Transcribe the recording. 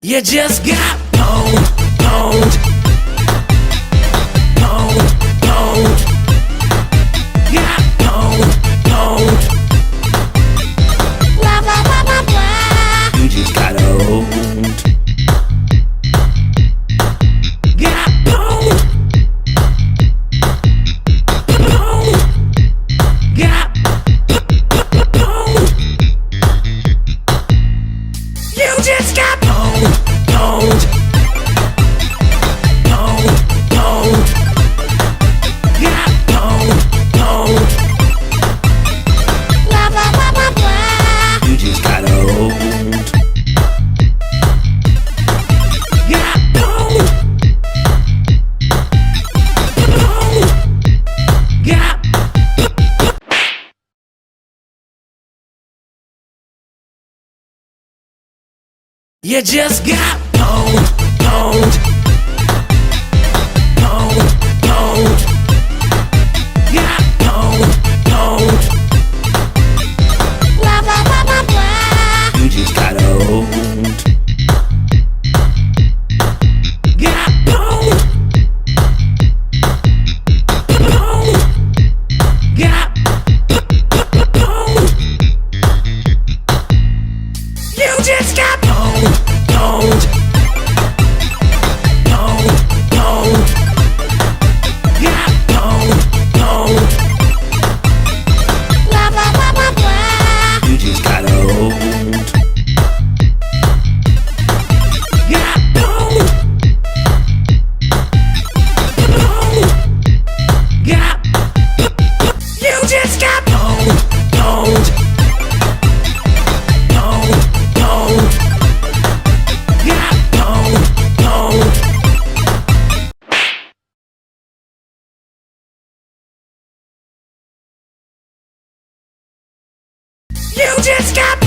You just got pwned, pwned, pwned, pwned. Got pwned, pwned. Blah, blah, blah, blah, blah. You just got owned. Got pwned, pwned. Got pwned. You just got pwned, pwned, pwned, pwned. Got pwned, pwned. Blah, blah, blah, blah, blah. You just got owned. Got pwned, pwned. Got You just got pwned, pwned, pwned, pwned. Got pwned, pwned. Blah, blah, blah, blah, blah. You just got owned. Got pwned, pwned. Got pwned. You just got pwned, pwned, pwned, pwned. Got pwned, pwned. Blah, blah, blah, blah, blah. You just got owned. Got pwned, pwned. Got You just got pwned, pwned, pwned, pwned. Got pwned, pwned. You just got